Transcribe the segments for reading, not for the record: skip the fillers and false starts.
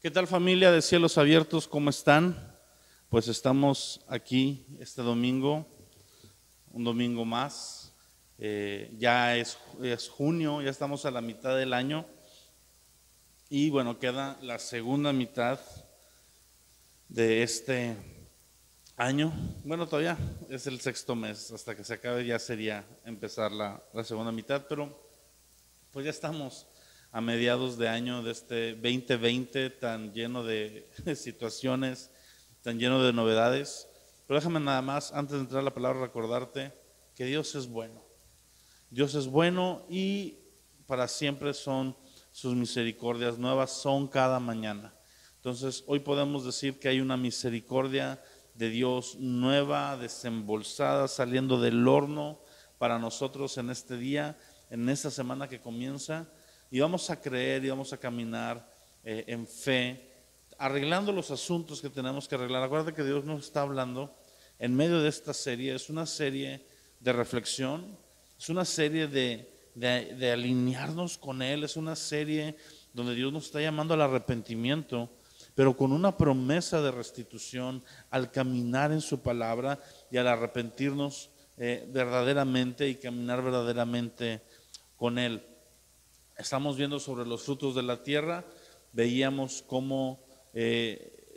¿Qué tal, familia de Cielos Abiertos? ¿Cómo están? Pues estamos aquí este domingo, un domingo más. Ya es junio, ya estamos a la mitad del año y bueno, queda la segunda mitad de este año. Bueno, todavía es el sexto mes, hasta que se acabe ya sería empezar la segunda mitad, pero pues ya estamos a mediados de año de este 2020 tan lleno de situaciones, tan lleno de novedades. Pero déjame nada más, antes de entrar a la palabra, recordarte que Dios es bueno. Dios es bueno y para siempre son sus misericordias nuevas, son cada mañana. Entonces, hoy podemos decir que hay una misericordia de Dios nueva, desembolsada, saliendo del horno para nosotros en este día, en esta semana que comienza, y vamos a creer y vamos a caminar en fe, arreglando los asuntos que tenemos que arreglar. Acuérdate que Dios nos está hablando en medio de esta serie. Es una serie de reflexión, es una serie de alinearnos con Él, es una serie donde Dios nos está llamando al arrepentimiento, pero con una promesa de restitución al caminar en su palabra y al arrepentirnos verdaderamente y caminar verdaderamente con Él. Estamos viendo sobre los frutos de la tierra, veíamos cómo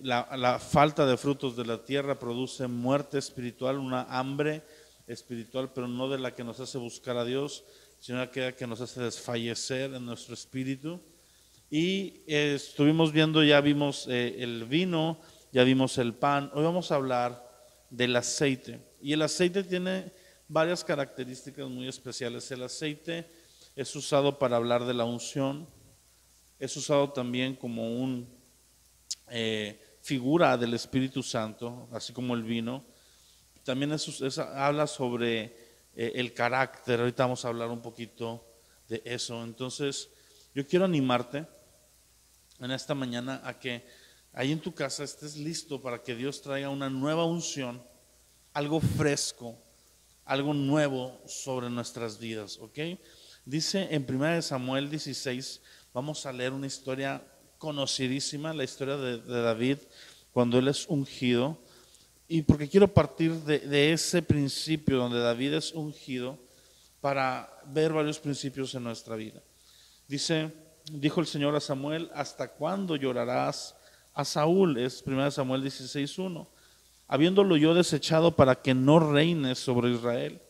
la falta de frutos de la tierra produce muerte espiritual, una hambre espiritual, pero no de la que nos hace buscar a Dios, sino aquella que nos hace desfallecer en nuestro espíritu. Y estuvimos viendo, ya vimos el vino, ya vimos el pan. Hoy vamos a hablar del aceite. Y el aceite tiene varias características muy especiales. El aceite es usado para hablar de la unción, es usado también como una figura del Espíritu Santo, así como el vino. También habla sobre el carácter. Ahorita vamos a hablar un poquito de eso. Entonces, yo quiero animarte en esta mañana a que ahí en tu casa estés listo para que Dios traiga una nueva unción, algo fresco, algo nuevo sobre nuestras vidas, ¿ok? Dice en 1 Samuel 16, vamos a leer una historia conocidísima, la historia de David cuando él es ungido. Y porque quiero partir de ese principio donde David es ungido para ver varios principios en nuestra vida. Dijo el Señor a Samuel: ¿hasta cuándo llorarás a Saúl? Es 1 Samuel 16:1. Habiéndolo yo desechado para que no reines sobre Israel.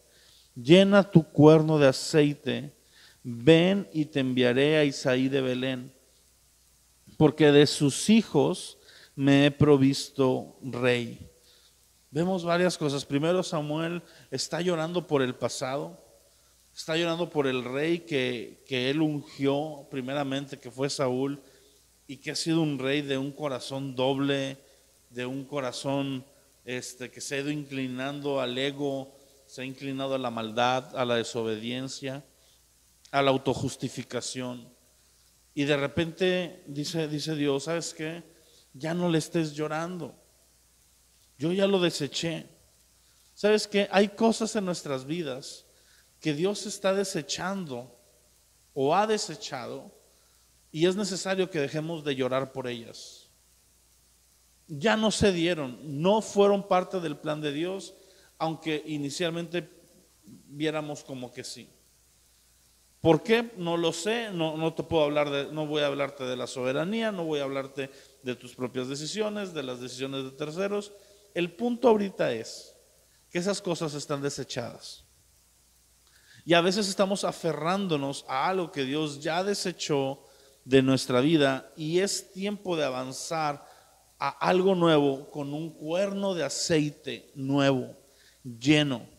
Llena tu cuerno de aceite, ven y te enviaré a Isaí de Belén, porque de sus hijos me he provisto rey. Vemos varias cosas. Primero, Samuel está llorando por el pasado, está llorando por el rey que él ungió primeramente, que fue Saúl, y que ha sido un rey de un corazón doble, de un corazón que se ha ido inclinando al ego, se ha inclinado a la maldad, a la desobediencia, a la autojustificación. Y de repente dice Dios: ¿sabes qué? Ya no le estés llorando. Yo ya lo deseché. ¿Sabes qué? Hay cosas en nuestras vidas que Dios está desechando o ha desechado, y es necesario que dejemos de llorar por ellas. Ya no se dieron, no fueron parte del plan de Dios, aunque inicialmente viéramos como que sí. ¿Por qué? No lo sé, no te puedo hablar no voy a hablarte de la soberanía, no voy a hablarte de tus propias decisiones, de las decisiones de terceros. El punto ahorita es que esas cosas están desechadas. Y a veces estamos aferrándonos a algo que Dios ya desechó de nuestra vida, y es tiempo de avanzar a algo nuevo con un cuerno de aceite nuevo, lleno.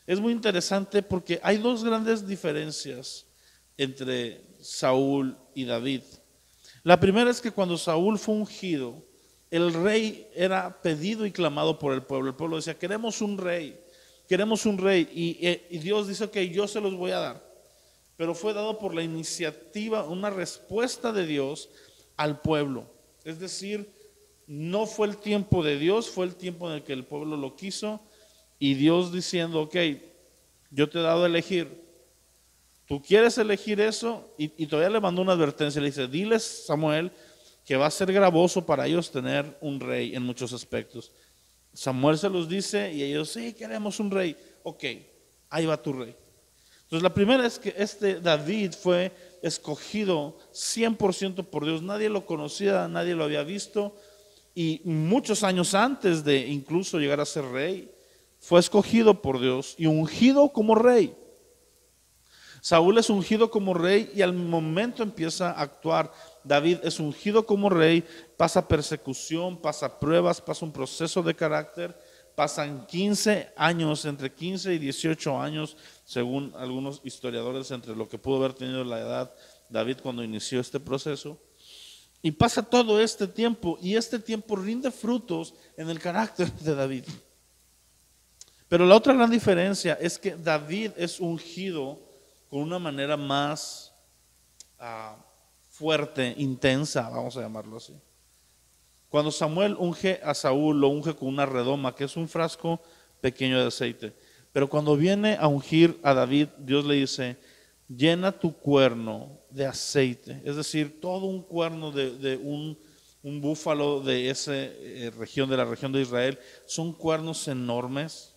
Es muy interesante porque hay dos grandes diferencias entre Saúl y David. La primera es que cuando Saúl fue ungido, el rey era pedido y clamado por el pueblo. El pueblo decía: queremos un rey, queremos un rey. Y Dios dice: ok, yo se los voy a dar. Pero fue dado por la iniciativa, una respuesta de Dios al pueblo. Es decir, no fue el tiempo de Dios, fue el tiempo en el que el pueblo lo quiso. Y Dios diciendo: ok, yo te he dado a elegir, tú quieres elegir eso. Y todavía le mandó una advertencia, le dice: diles, Samuel, que va a ser gravoso para ellos tener un rey en muchos aspectos. Samuel se los dice y ellos, sí, queremos un rey. Ok, ahí va tu rey. Entonces la primera es que David fue escogido 100% por Dios. Nadie lo conocía, nadie lo había visto. Y muchos años antes de incluso llegar a ser rey, fue escogido por Dios y ungido como rey. Saúl es ungido como rey y al momento empieza a actuar. David es ungido como rey, pasa persecución, pasa pruebas, pasa un proceso de carácter, pasan 15 años, entre 15 y 18 años, según algunos historiadores, entre lo que pudo haber tenido la edad David cuando inició este proceso. Y pasa todo este tiempo y este tiempo rinde frutos en el carácter de David. Pero la otra gran diferencia es que David es ungido con una manera más fuerte, intensa, vamos a llamarlo así. Cuando Samuel unge a Saúl, lo unge con una redoma, que es un frasco pequeño de aceite. Pero cuando viene a ungir a David, Dios le dice, llena tu cuerno de aceite. Es decir, todo un cuerno de un búfalo de esa región, de la región de Israel, son cuernos enormes.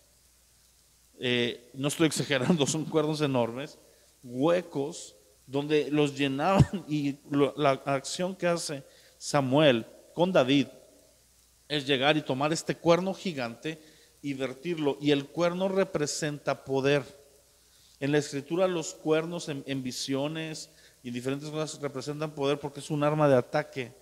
No estoy exagerando, son cuernos enormes, huecos, donde los llenaban. Y la acción que hace Samuel con David es llegar y tomar este cuerno gigante y vertirlo. Y el cuerno representa poder. En la escritura los cuernos en visiones y en diferentes cosas representan poder porque es un arma de ataque,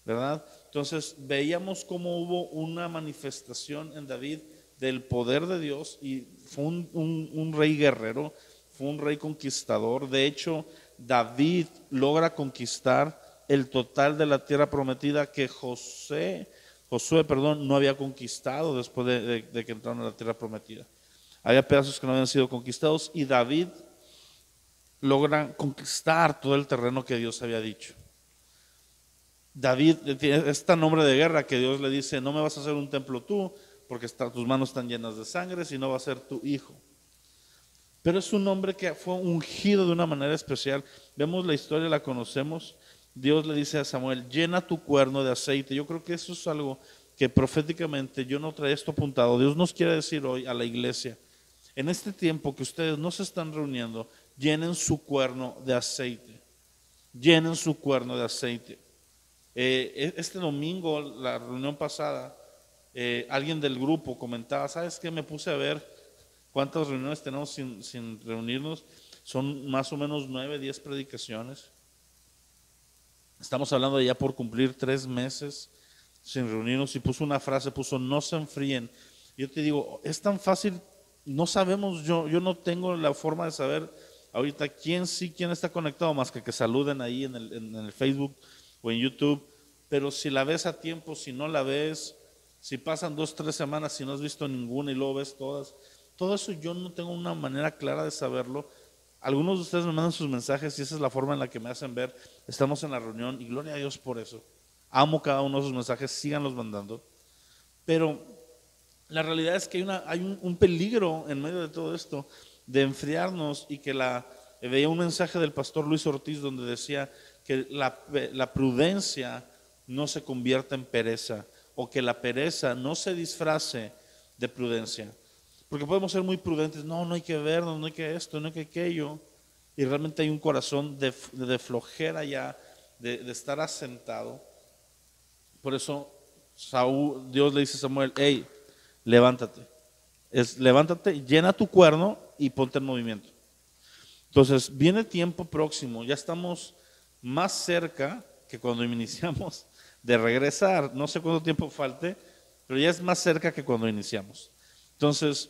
¿verdad? Entonces veíamos cómo hubo una manifestación en David del poder de Dios y fue un rey guerrero, fue un rey conquistador. De hecho, David logra conquistar el total de la tierra prometida que Josué, no había conquistado después de que entraron a la tierra prometida. Había pedazos que no habían sido conquistados y David logra conquistar todo el terreno que Dios había dicho. David tiene este nombre de guerra que Dios le dice, no me vas a hacer un templo tú, porque tus manos están llenas de sangre, sino va a ser tu hijo. Pero es un hombre que fue ungido de una manera especial. Vemos la historia, la conocemos. Dios le dice a Samuel, llena tu cuerno de aceite. Yo creo que eso es algo que proféticamente, yo no traía esto apuntado. Dios nos quiere decir hoy a la iglesia, en este tiempo que ustedes no se están reuniendo, llenen su cuerno de aceite. Llenen su cuerno de aceite. Este domingo, la reunión pasada, alguien del grupo comentaba, ¿sabes qué? Me puse a ver cuántas reuniones tenemos sin reunirnos. Son más o menos 9, 10 predicaciones. Estamos hablando de ya por cumplir 3 meses sin reunirnos. Y puso una frase, no se enfríen. Yo te digo, es tan fácil, no sabemos, yo no tengo la forma de saber ahorita quién está conectado, más que saluden ahí en el Facebook o en YouTube. Pero si la ves a tiempo, si no la ves, si pasan 2, 3 semanas, si no has visto ninguna y luego ves todas, todo eso yo no tengo una manera clara de saberlo. Algunos de ustedes me mandan sus mensajes y esa es la forma en la que me hacen ver, estamos en la reunión y gloria a Dios por eso. Amo cada uno de sus mensajes, síganlos mandando. Pero la realidad es que hay un peligro en medio de todo esto de enfriarnos y que veía un mensaje del pastor Luis Ortiz donde decía que la prudencia no se convierta en pereza o que la pereza no se disfrace de prudencia. Porque podemos ser muy prudentes, no hay que vernos, no hay que esto, no hay que aquello. Y realmente hay un corazón de flojera ya, de estar asentado. Por eso Dios le dice a Samuel, hey, levántate. Levántate, llena tu cuerno y ponte en movimiento. Entonces viene tiempo próximo, ya estamos más cerca que cuando iniciamos de regresar. No sé cuánto tiempo falte, pero ya es más cerca que cuando iniciamos. Entonces,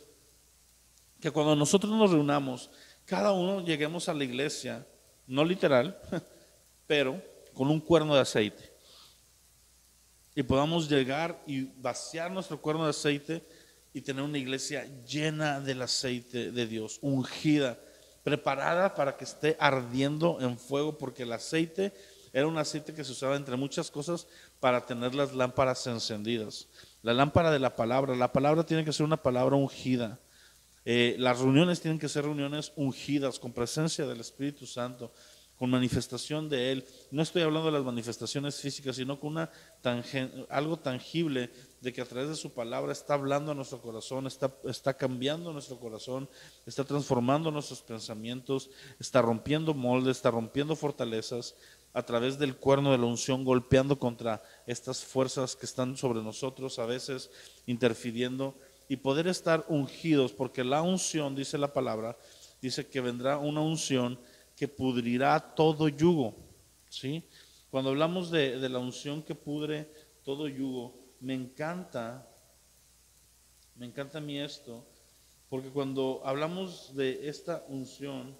que cuando nosotros nos reunamos, cada uno lleguemos a la iglesia, no literal, pero con un cuerno de aceite. Y podamos llegar y vaciar nuestro cuerno de aceite y tener una iglesia llena del aceite de Dios, ungida, preparada para que esté ardiendo en fuego, porque el aceite era un aceite que se usaba entre muchas cosas para tener las lámparas encendidas. La lámpara de la palabra tiene que ser una palabra ungida. Las reuniones tienen que ser reuniones ungidas, con presencia del Espíritu Santo, con manifestación de Él. No estoy hablando de las manifestaciones físicas, sino con algo tangible de que a través de su palabra está hablando a nuestro corazón, está cambiando nuestro corazón, está transformando nuestros pensamientos, está rompiendo moldes, está rompiendo fortalezas a través del cuerno de la unción, golpeando contra estas fuerzas que están sobre nosotros, a veces interfiriendo, y poder estar ungidos, porque la unción, dice la palabra, dice que vendrá una unción que pudrirá todo yugo, ¿sí? Cuando hablamos de la unción que pudre todo yugo, me encanta a mí esto, porque cuando hablamos de esta unción,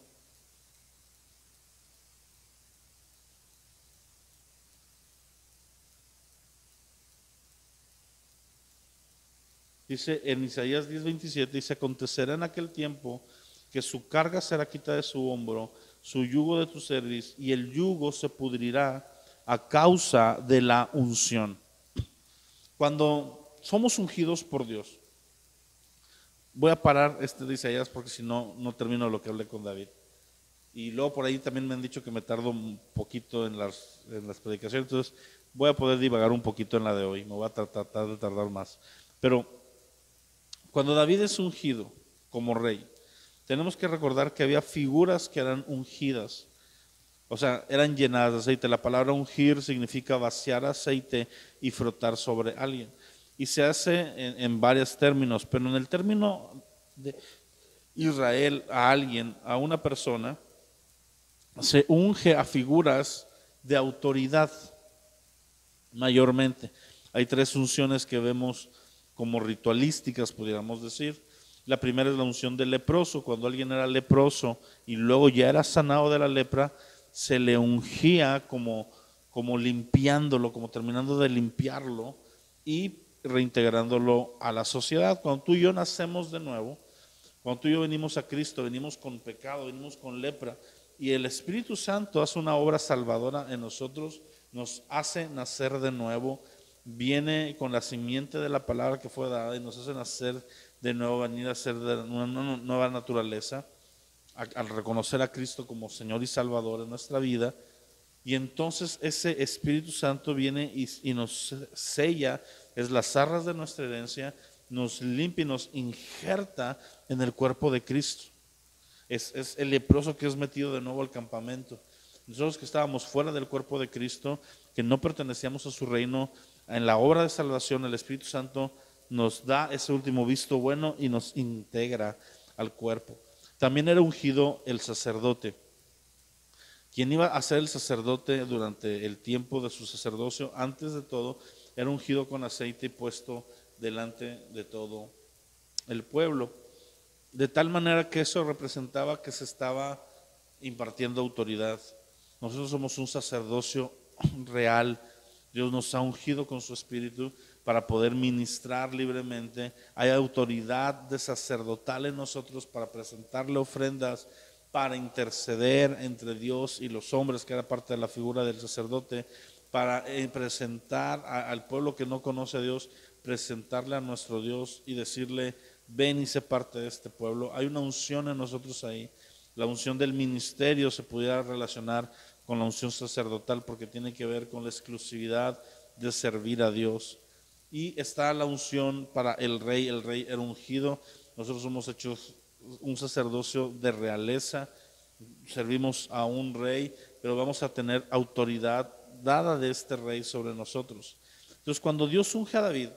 dice en Isaías 10:27, dice: acontecerá en aquel tiempo que su carga será quitada de su hombro, su yugo de tu cerviz, y el yugo se pudrirá a causa de la unción. Cuando somos ungidos por Dios, voy a parar de Isaías porque si no, no termino lo que hablé con David. Y luego por ahí también me han dicho que me tardo un poquito en las predicaciones, entonces voy a poder divagar un poquito en la de hoy, me voy a tratar de tardar más. Pero cuando David es ungido como rey, tenemos que recordar que había figuras que eran ungidas, o sea, eran llenadas de aceite. La palabra ungir significa vaciar aceite y frotar sobre alguien. Y se hace en varios términos, pero en el término de Israel, a alguien, a una persona, se unge a figuras de autoridad mayormente. Hay tres unciones que vemos como ritualísticas, pudiéramos decir. La primera es la unción del leproso. Cuando alguien era leproso y luego ya era sanado de la lepra, se le ungía como limpiándolo, como terminando de limpiarlo y reintegrándolo a la sociedad. Cuando tú y yo nacemos de nuevo, cuando tú y yo venimos a Cristo, venimos con pecado, venimos con lepra, y el Espíritu Santo hace una obra salvadora en nosotros, nos hace nacer de nuevo, viene con la simiente de la palabra que fue dada y nos hace nacer de nuevo, venir a ser de una nueva naturaleza, al reconocer a Cristo como Señor y Salvador en nuestra vida. Y entonces ese Espíritu Santo viene y nos sella, es las arras de nuestra herencia, nos limpia y nos injerta en el cuerpo de Cristo. Es el leproso que es metido de nuevo al campamento. Nosotros que estábamos fuera del cuerpo de Cristo, que no pertenecíamos a su reino, en la obra de salvación el Espíritu Santo nos da ese último visto bueno y nos integra al cuerpo. También era ungido el sacerdote. Quien iba a ser el sacerdote durante el tiempo de su sacerdocio, antes de todo, era ungido con aceite y puesto delante de todo el pueblo. De tal manera que eso representaba que se estaba impartiendo autoridad. Nosotros somos un sacerdocio real. Dios nos ha ungido con su espíritu para poder ministrar libremente. Hay autoridad de sacerdotal en nosotros para presentarle ofrendas, para interceder entre Dios y los hombres, que era parte de la figura del sacerdote, para presentar al pueblo que no conoce a Dios, presentarle a nuestro Dios y decirle: ven y sé parte de este pueblo. Hay una unción en nosotros ahí. La unción del ministerio se pudiera relacionar con la unción sacerdotal porque tiene que ver con la exclusividad de servir a Dios. Y está la unción para el rey era ungido. Nosotros somos hechos un sacerdocio de realeza, servimos a un rey, pero vamos a tener autoridad dada de este rey sobre nosotros. Entonces, cuando Dios unge a David,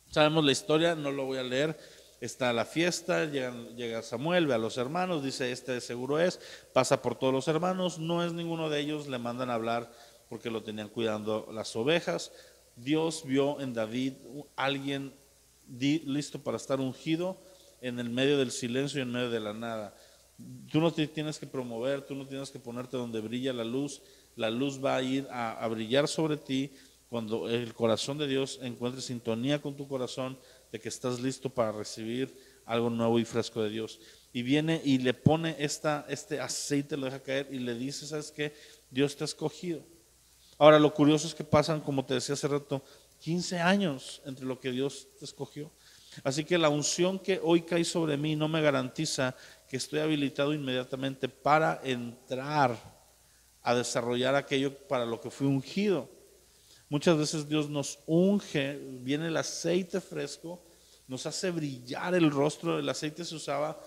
sabemos la historia, no lo voy a leer. Está la fiesta, llega Samuel, ve a los hermanos, dice: este de seguro es, pasa por todos los hermanos, no es ninguno de ellos, le mandan a hablar porque lo tenían cuidando las ovejas. Dios vio en David alguien listo para estar ungido en el medio del silencio y en medio de la nada. Tú no te tienes que promover, tú no tienes que ponerte donde brilla la luz va a ir a brillar sobre ti cuando el corazón de Dios encuentre sintonía con tu corazón de que estás listo para recibir algo nuevo y fresco de Dios. Y viene y le pone este aceite, lo deja caer y le dice: ¿sabes qué? Dios te ha escogido. Ahora, lo curioso es que pasan, como te decía hace rato, 15 años entre lo que Dios te escogió. Así que la unción que hoy cae sobre mí no me garantiza que estoy habilitado inmediatamente para entrar a desarrollar aquello para lo que fui ungido. Muchas veces Dios nos unge, viene el aceite fresco, nos hace brillar el rostro. El aceite se usaba,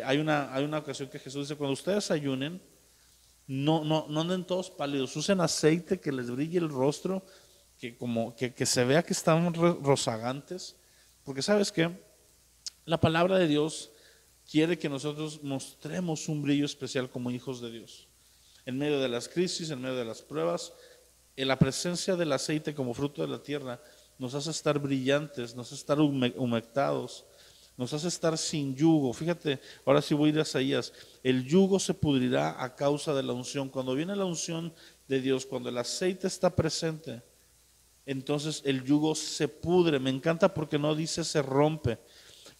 hay una ocasión que Jesús dice, cuando ustedes ayunen, no anden todos pálidos, usen aceite que les brille el rostro, que se vea que están rozagantes, porque sabes que la palabra de Dios quiere que nosotros mostremos un brillo especial como hijos de Dios. En medio de las crisis, en medio de las pruebas, en la presencia del aceite como fruto de la tierra nos hace estar brillantes, nos hace estar humectados, nos hace estar sin yugo. Fíjate, ahora sí voy a ir a Isaías. El yugo se pudrirá a causa de la unción. Cuando viene la unción de Dios, cuando el aceite está presente, entonces el yugo se pudre. Me encanta porque no dice se rompe.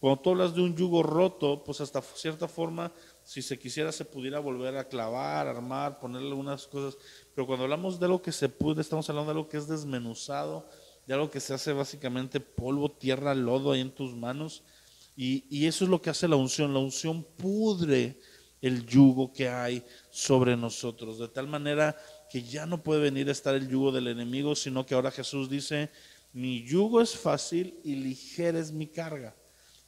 Cuando tú hablas de un yugo roto, pues hasta cierta forma, si se quisiera, se pudiera volver a clavar, armar, ponerle algunas cosas. Pero cuando hablamos de algo que se pudre, estamos hablando de algo que es desmenuzado, de algo que se hace básicamente polvo, tierra, lodo ahí en tus manos. Y eso es lo que hace la unción. La unción pudre el yugo que hay sobre nosotros, de tal manera que ya no puede venir a estar el yugo del enemigo, sino que ahora Jesús dice, mi yugo es fácil y ligera es mi carga.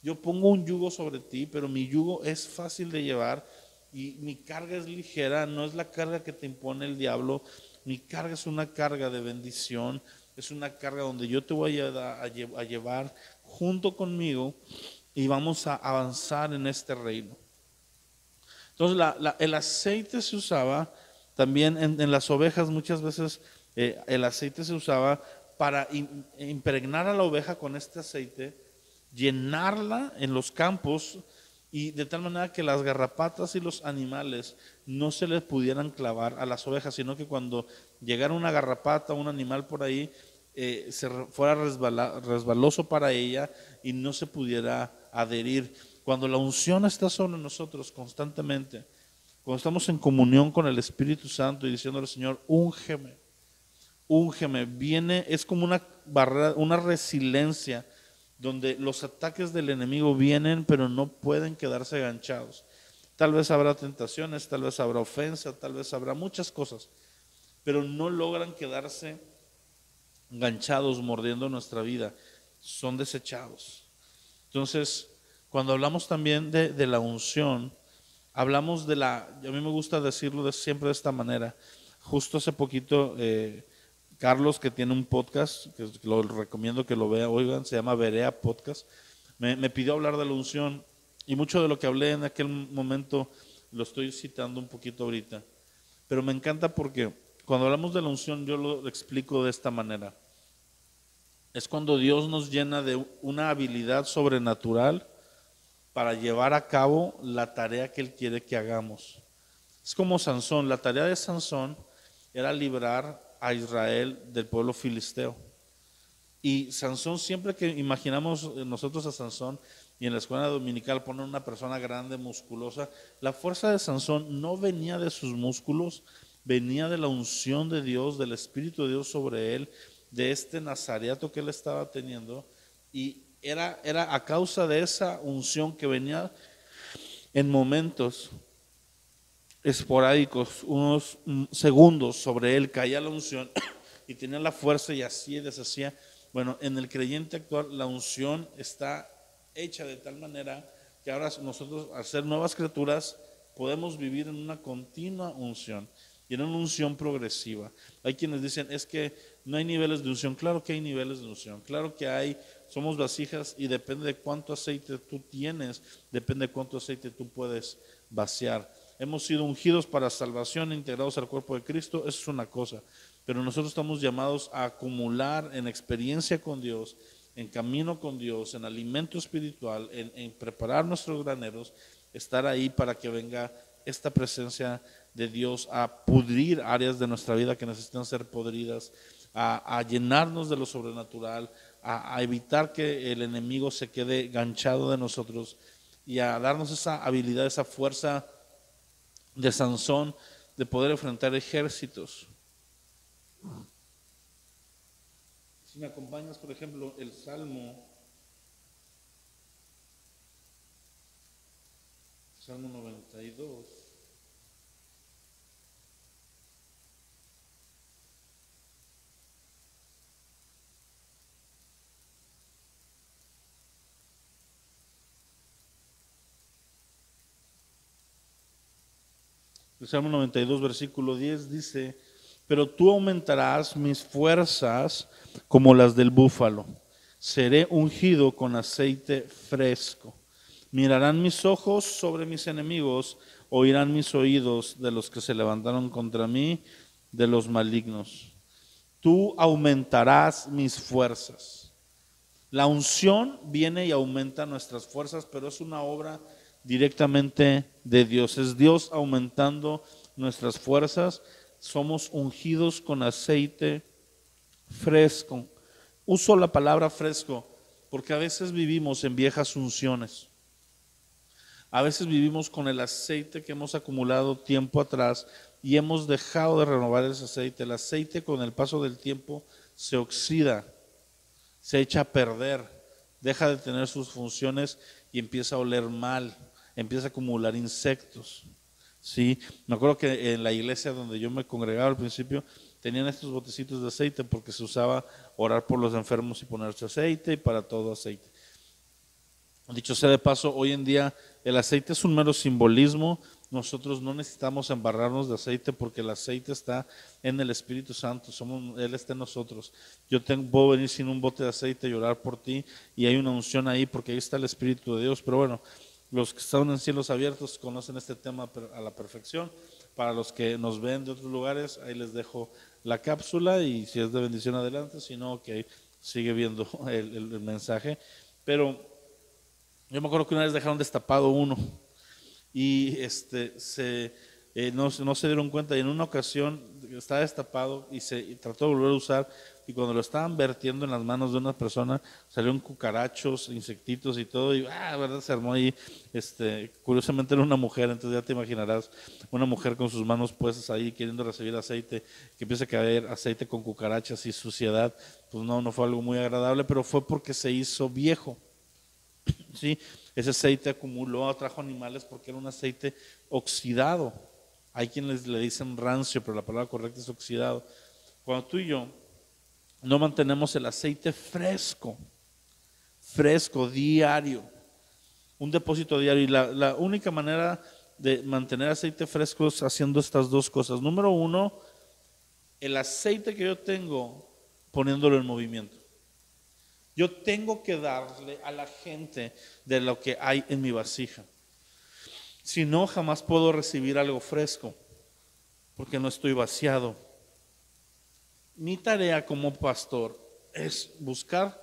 Yo pongo un yugo sobre ti, pero mi yugo es fácil de llevar y mi carga es ligera, no es la carga que te impone el diablo. Mi carga es una carga de bendición, es una carga donde yo te voy a llevar junto conmigo y vamos a avanzar en este reino. Entonces el aceite se usaba también en las ovejas. Muchas veces el aceite se usaba para impregnar a la oveja con este aceite, llenarla en los campos y de tal manera que las garrapatas y los animales no se les pudieran clavar a las ovejas, sino que cuando llegara una garrapata o un animal por ahí, fuera resbaloso para ella y no se pudiera adherir. Cuando la unción está sobre nosotros constantemente, cuando estamos en comunión con el Espíritu Santo y diciéndole, Señor, úngeme, úngeme, viene, es como una barrera, una resiliencia, donde los ataques del enemigo vienen, pero no pueden quedarse enganchados. Tal vez habrá tentaciones, tal vez habrá ofensa, tal vez habrá muchas cosas, pero no logran quedarse enganchados, mordiendo nuestra vida, son desechados. Entonces, cuando hablamos también de la unción, hablamos a mí me gusta decirlo siempre de esta manera. Justo hace poquito, Carlos, que tiene un podcast, que lo recomiendo que lo vea, oigan, se llama Berea Podcast, me pidió hablar de la unción y mucho de lo que hablé en aquel momento lo estoy citando un poquito ahorita. Pero me encanta porque cuando hablamos de la unción yo lo explico de esta manera. Es cuando Dios nos llena de una habilidad sobrenatural para llevar a cabo la tarea que Él quiere que hagamos. Es como Sansón. La tarea de Sansón era librar a Israel del pueblo filisteo. Y Sansón, siempre que imaginamos nosotros a Sansón y en la escuela dominical ponen una persona grande, musculosa, la fuerza de Sansón no venía de sus músculos, venía de la unción de Dios, del Espíritu de Dios sobre él, de este nazareato que él estaba teniendo, y era a causa de esa unción que venía en momentos esporádicos, unos segundos sobre él caía la unción y tenía la fuerza y hacía y deshacía. Bueno, en el creyente actual la unción está hecha de tal manera que ahora nosotros, al ser nuevas criaturas, podemos vivir en una continua unción y en una unción progresiva. Hay quienes dicen, es que no hay niveles de unción. Claro que hay niveles de unción, claro que hay, somos vasijas y depende de cuánto aceite tú tienes, depende de cuánto aceite tú puedes vaciar. Hemos sido ungidos para salvación, integrados al cuerpo de Cristo, eso es una cosa, pero nosotros estamos llamados a acumular en experiencia con Dios, en camino con Dios, en alimento espiritual, en preparar nuestros graneros, estar ahí para que venga esta presencia de Dios a pudrir áreas de nuestra vida que necesitan ser podridas, a llenarnos de lo sobrenatural, a evitar que el enemigo se quede ganchado de nosotros y a darnos esa habilidad, esa fuerza de Sansón de poder enfrentar ejércitos. Si me acompañas, por ejemplo, el Salmo 92. El Salmo 92, versículo 10 dice: pero tú aumentarás mis fuerzas como las del búfalo. Seré ungido con aceite fresco. Mirarán mis ojos sobre mis enemigos, oirán mis oídos de los que se levantaron contra mí, de los malignos. Tú aumentarás mis fuerzas. La unción viene y aumenta nuestras fuerzas, pero es una obra directamente de Dios. Es Dios aumentando nuestras fuerzas. Somos ungidos con aceite fresco. Uso la palabra fresco porque a veces vivimos en viejas unciones. A veces vivimos con el aceite que hemos acumulado tiempo atrás y hemos dejado de renovar ese aceite. El aceite con el paso del tiempo se oxida, se echa a perder, deja de tener sus funciones y empieza a oler mal, empieza a acumular insectos. Sí, me acuerdo que en la iglesia donde yo me congregaba al principio tenían estos botecitos de aceite porque se usaba orar por los enfermos y ponerse aceite y para todo aceite. Dicho sea de paso, hoy en día el aceite es un mero simbolismo. Nosotros no necesitamos embarrarnos de aceite porque el aceite está en el Espíritu Santo, Él está en nosotros. Puedo venir sin un bote de aceite y orar por ti y hay una unción ahí porque ahí está el Espíritu de Dios. Pero bueno, los que están en cielos abiertos conocen este tema a la perfección. Para los que nos ven de otros lugares, ahí les dejo la cápsula y si es de bendición adelante, si no, ok, sigue viendo el mensaje. Pero yo me acuerdo que una vez dejaron destapado uno y no se dieron cuenta y en una ocasión estaba destapado y trató de volver a usar y cuando lo estaban vertiendo en las manos de una persona salieron cucarachos, insectitos y todo y verdad se armó ahí. Curiosamente era una mujer, entonces ya te imaginarás una mujer con sus manos puestas ahí queriendo recibir aceite, que empieza a caer aceite con cucarachas y suciedad. Pues no fue algo muy agradable, pero fue porque se hizo viejo. ¿Sí? Ese aceite acumuló, atrajo animales porque era un aceite oxidado. Hay quienes le dicen rancio, pero la palabra correcta es oxidado. Cuando tú y yo no mantenemos el aceite fresco diario, un depósito diario, y la única manera de mantener aceite fresco es haciendo estas dos cosas. Número uno, el aceite que yo tengo poniéndolo en movimiento. Yo tengo que darle a la gente de lo que hay en mi vasija. Si no, jamás puedo recibir algo fresco, porque no estoy vaciado. Mi tarea como pastor es buscar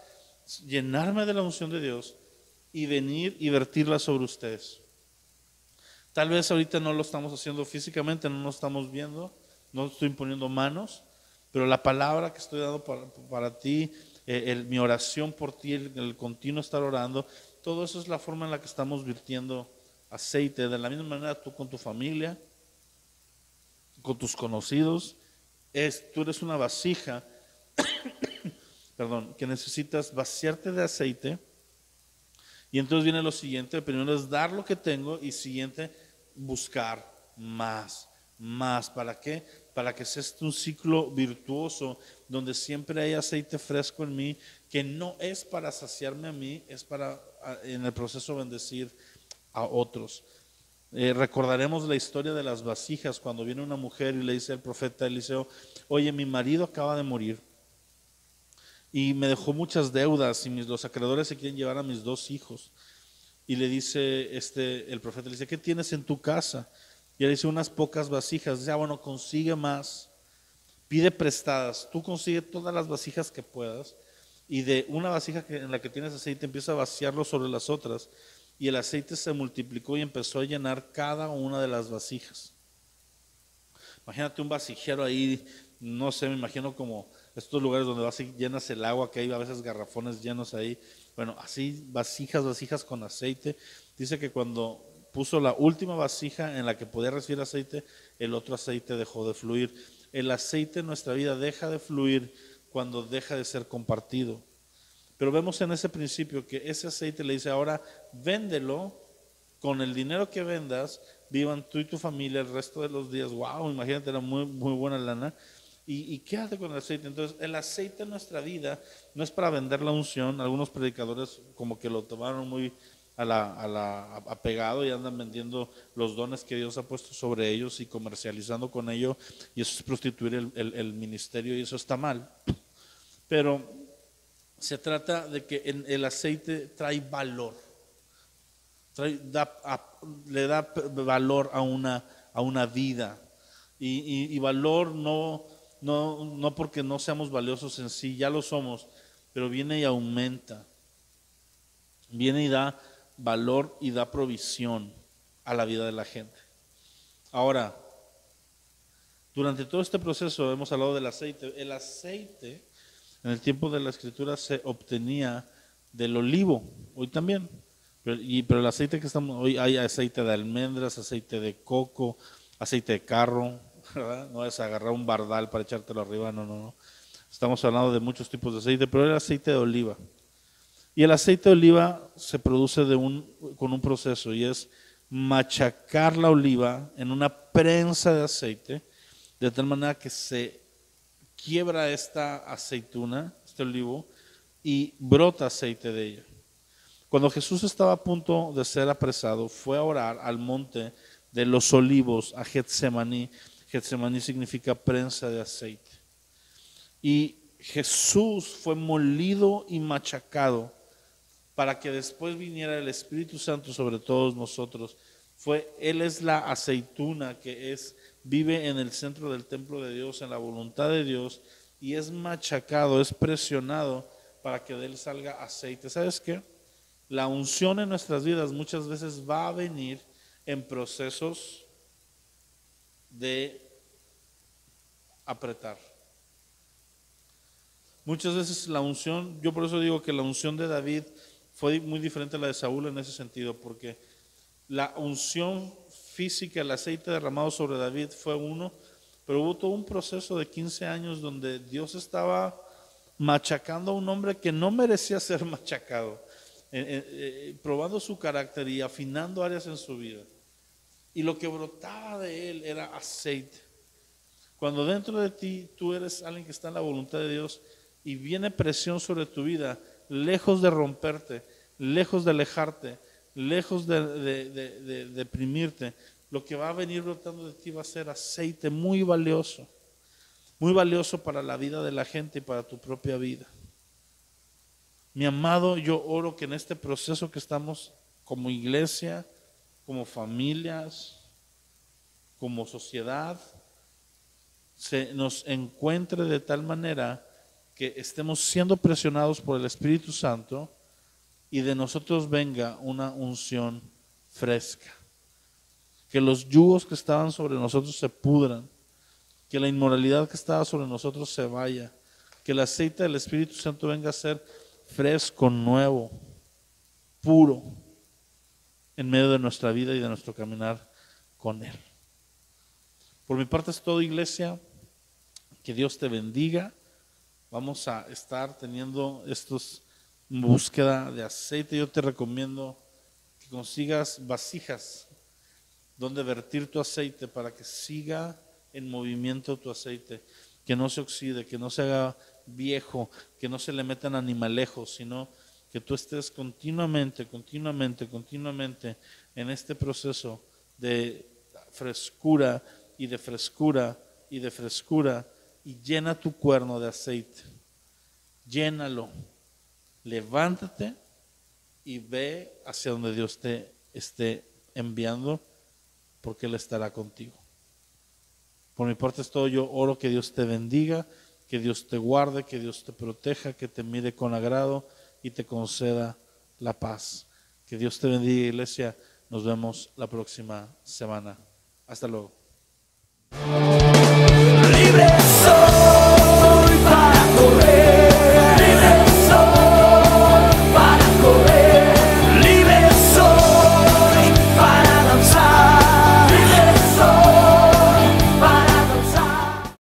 llenarme de la unción de Dios y venir y vertirla sobre ustedes. Tal vez ahorita no lo estamos haciendo físicamente, no nos estamos viendo, no estoy imponiendo manos, pero la palabra que estoy dando para ti, mi oración por ti, el continuo estar orando, todo eso es la forma en la que estamos virtiendo aceite. De la misma manera tú con tu familia, con tus conocidos, tú eres una vasija, perdón, que necesitas vaciarte de aceite. Y entonces viene lo siguiente, primero es dar lo que tengo y siguiente, buscar más. ¿Para qué? Para que sea un ciclo virtuoso donde siempre hay aceite fresco en mí, que no es para saciarme a mí, es para en el proceso bendecir a otros. Recordaremos la historia de las vasijas cuando viene una mujer y le dice al profeta Eliseo: oye, mi marido acaba de morir y me dejó muchas deudas y los acreedores se quieren llevar a mis 2 hijos. Y le dice el profeta, le dice: ¿qué tienes en tu casa? Y él dice: unas pocas vasijas. Dice: bueno, consigue más, pide prestadas, tú consigue todas las vasijas que puedas y de una vasija en la que tienes aceite empieza a vaciarlo sobre las otras. Y el aceite se multiplicó y empezó a llenar cada una de las vasijas. Imagínate un vasijero ahí, no sé, me imagino como estos lugares donde vas y llenas el agua, que hay a veces garrafones llenos ahí. Bueno, así vasijas con aceite. Dice que cuando puso la última vasija en la que podía recibir aceite, el otro aceite dejó de fluir. El aceite en nuestra vida deja de fluir cuando deja de ser compartido. Pero vemos en ese principio que ese aceite le dice: ahora véndelo, con el dinero que vendas, vivan tú y tu familia el resto de los días. Wow, imagínate, era muy, muy buena lana. ¿Y qué hace con el aceite? Entonces, el aceite en nuestra vida no es para vender la unción. Algunos predicadores como que lo tomaron muy apegado y andan vendiendo los dones que Dios ha puesto sobre ellos y comercializando con ello, y eso es prostituir el ministerio, y eso está mal. Pero se trata de que el aceite trae valor, le da valor a una vida, y valor no porque no seamos valiosos en sí, ya lo somos, pero viene y aumenta, viene y da valor y da provisión a la vida de la gente. Ahora, durante todo este proceso hemos hablado del aceite. El aceite en el tiempo de la Escritura se obtenía del olivo, hoy también, pero el aceite que estamos hoy, hay aceite de almendras, aceite de coco, aceite de carro, ¿verdad? No es agarrar un bardal para echártelo arriba, no. Estamos hablando de muchos tipos de aceite, pero el aceite de oliva. Y el aceite de oliva se produce con un proceso, y es machacar la oliva en una prensa de aceite, de tal manera que se quiebra esta aceituna, este olivo, y brota aceite de ella. Cuando Jesús estaba a punto de ser apresado, fue a orar al monte de los olivos, a Getsemaní. Getsemaní significa prensa de aceite. Y Jesús fue molido y machacado para que después viniera el Espíritu Santo sobre todos nosotros. Él es la aceituna que vive en el centro del templo de Dios, en la voluntad de Dios, y es machacado, es presionado para que de él salga aceite. ¿Sabes qué? La unción en nuestras vidas muchas veces va a venir en procesos de apretar. Muchas veces la unción, yo por eso digo que la unción de David fue muy diferente a la de Saúl en ese sentido, porque la unción física, el aceite derramado sobre David fue uno, pero hubo todo un proceso de 15 años donde Dios estaba machacando a un hombre que no merecía ser machacado, probando su carácter y afinando áreas en su vida. Y lo que brotaba de él era aceite. Cuando dentro de ti tú eres alguien que está en la voluntad de Dios y viene presión sobre tu vida, lejos de romperte, lejos de alejarte, lejos de deprimirte, lo que va a venir brotando de ti va a ser aceite muy valioso para la vida de la gente y para tu propia vida. Mi amado, yo oro que en este proceso que estamos como iglesia, como familias, como sociedad, se nos encuentre de tal manera que estemos siendo presionados por el Espíritu Santo y de nosotros venga una unción fresca. Que los yugos que estaban sobre nosotros se pudran, que la inmoralidad que estaba sobre nosotros se vaya, que el aceite del Espíritu Santo venga a ser fresco, nuevo, puro, en medio de nuestra vida y de nuestro caminar con Él. Por mi parte es todo, iglesia. Que Dios te bendiga. Vamos a estar teniendo estos búsqueda de aceite. Yo te recomiendo que consigas vasijas donde vertir tu aceite para que siga en movimiento tu aceite, que no se oxide, que no se haga viejo, que no se le metan animalejos, sino que tú estés continuamente en este proceso de frescura y de frescura y de frescura, y llena tu cuerno de aceite, llénalo, levántate y ve hacia donde Dios te esté enviando, porque Él estará contigo. Por mi parte es todo. Yo oro que Dios te bendiga, que Dios te guarde, que Dios te proteja, que te mire con agrado y te conceda la paz. Que Dios te bendiga, iglesia. Nos vemos la próxima semana. Hasta luego.